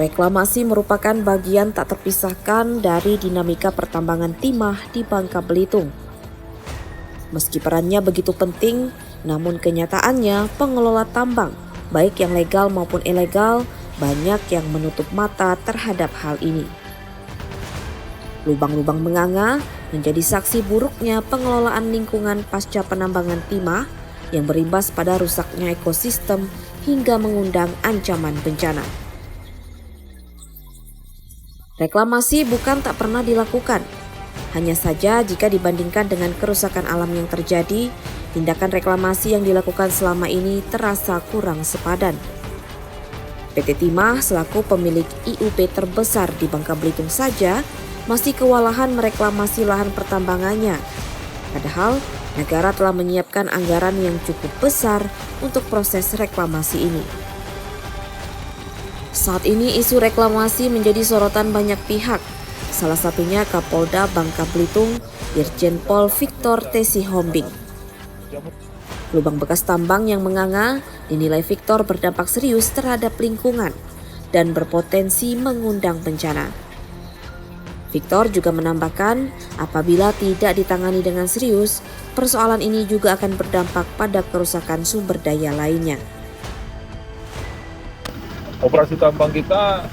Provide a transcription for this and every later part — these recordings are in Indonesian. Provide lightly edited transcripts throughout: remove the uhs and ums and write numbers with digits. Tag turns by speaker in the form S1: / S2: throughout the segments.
S1: Reklamasi merupakan bagian tak terpisahkan dari dinamika pertambangan timah di Bangka Belitung. Meski perannya begitu penting, namun kenyataannya pengelola tambang, baik yang legal maupun ilegal, banyak yang menutup mata terhadap hal ini. Lubang-lubang menganga menjadi saksi buruknya pengelolaan lingkungan pasca penambangan timah yang berimbas pada rusaknya ekosistem hingga mengundang ancaman bencana. Reklamasi bukan tak pernah dilakukan. Hanya saja jika dibandingkan dengan kerusakan alam yang terjadi, tindakan reklamasi yang dilakukan selama ini terasa kurang sepadan. PT Timah selaku pemilik IUP terbesar di Bangka Belitung saja masih kewalahan mereklamasi lahan pertambangannya. Padahal negara telah menyiapkan anggaran yang cukup besar untuk proses reklamasi ini. Saat ini isu reklamasi menjadi sorotan banyak pihak, salah satunya Kapolda Bangka Belitung, Irjen Pol Victor T. Sihombing. Lubang bekas tambang yang menganga dinilai Victor berdampak serius terhadap lingkungan dan berpotensi mengundang bencana. Victor juga menambahkan, apabila tidak ditangani dengan serius, persoalan ini juga akan berdampak pada kerusakan sumber daya lainnya.
S2: Operasi tambang kita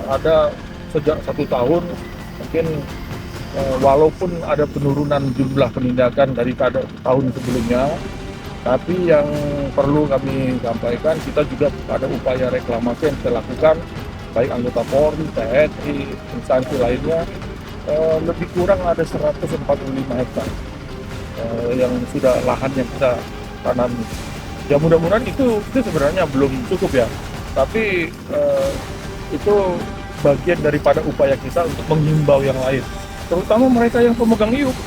S2: ada sejak 1 tahun, mungkin walaupun ada penurunan jumlah penindakan dari tahun sebelumnya, tapi yang perlu kami sampaikan, kita juga ada upaya reklamasi yang kita lakukan, baik anggota Polri, TNI, instansi lainnya, lebih kurang ada 145 hektar yang sudah lahan yang kita tanami. Ya mudah-mudahan itu sebenarnya belum cukup ya, tapi itu bagian daripada upaya kita untuk menghimbau yang lain, terutama mereka yang pemegang IUP.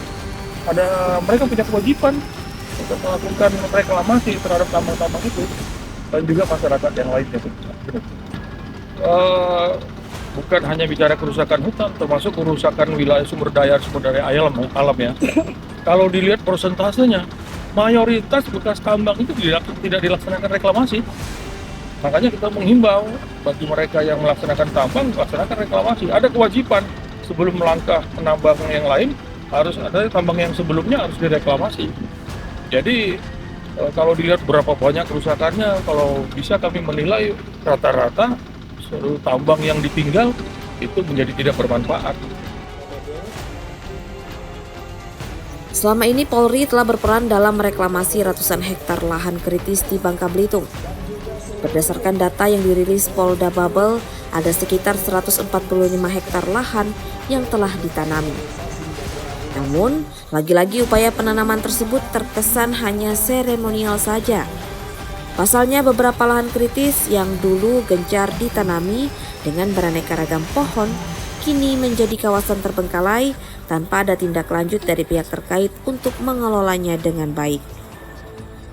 S2: Mereka punya kewajiban untuk melakukan reklamasi terhadap tambang-tambang itu, dan juga masyarakat yang lainnya. Bukan hanya bicara kerusakan hutan, termasuk kerusakan wilayah sumber daya alam ya. Kalau dilihat persentasenya, mayoritas bekas tambang itu tidak dilaksanakan reklamasi. Makanya kita menghimbau bagi mereka yang melaksanakan tambang, melaksanakan reklamasi. Ada kewajiban sebelum melangkah menambang yang lain, harus ada tambang yang sebelumnya harus direklamasi. Jadi kalau dilihat berapa banyak kerusakannya, kalau bisa kami menilai rata-rata seluruh tambang yang ditinggal itu menjadi tidak bermanfaat.
S1: Selama ini Polri telah berperan dalam reklamasi ratusan hektar lahan kritis di Bangka Belitung. Berdasarkan data yang dirilis Polda Babel, ada sekitar 145 hektar lahan yang telah ditanami. Namun, lagi-lagi upaya penanaman tersebut terkesan hanya seremonial saja. Pasalnya beberapa lahan kritis yang dulu gencar ditanami dengan beraneka ragam pohon, kini menjadi kawasan terbengkalai tanpa ada tindak lanjut dari pihak terkait untuk mengelolanya dengan baik.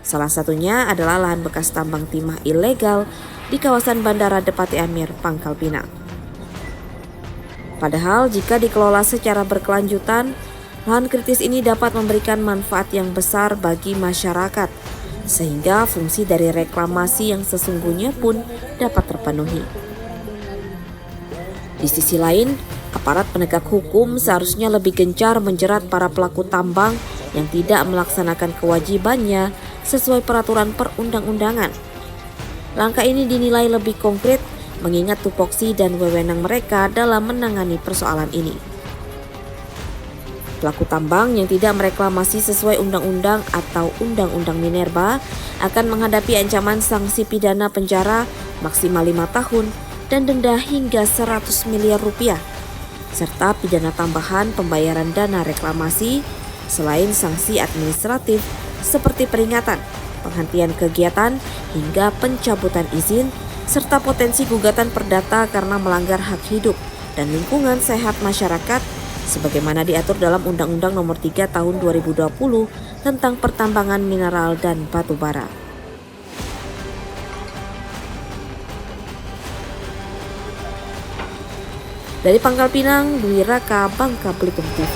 S1: Salah satunya adalah lahan bekas tambang timah ilegal di kawasan Bandara Depati Amir, Pangkal Pinang. Padahal jika dikelola secara berkelanjutan, lahan kritis ini dapat memberikan manfaat yang besar bagi masyarakat, sehingga fungsi dari reklamasi yang sesungguhnya pun dapat terpenuhi. Di sisi lain, aparat penegak hukum seharusnya lebih gencar menjerat para pelaku tambang yang tidak melaksanakan kewajibannya sesuai peraturan perundang-undangan. Langkah ini dinilai lebih konkret mengingat tupoksi dan wewenang mereka dalam menangani persoalan ini. Pelaku tambang yang tidak mereklamasi sesuai undang-undang atau undang-undang Minerba akan menghadapi ancaman sanksi pidana penjara maksimal 5 tahun dan denda hingga 100 miliar rupiah, serta pidana tambahan pembayaran dana reklamasi, selain sanksi administratif seperti peringatan, penghentian kegiatan, hingga pencabutan izin, serta potensi gugatan perdata karena melanggar hak hidup dan lingkungan sehat masyarakat sebagaimana diatur dalam Undang-Undang Nomor 3 Tahun 2020 tentang pertambangan mineral dan batu bara. Dari Pangkal Pinang, Dwi Raka, Bangka Belitung TV.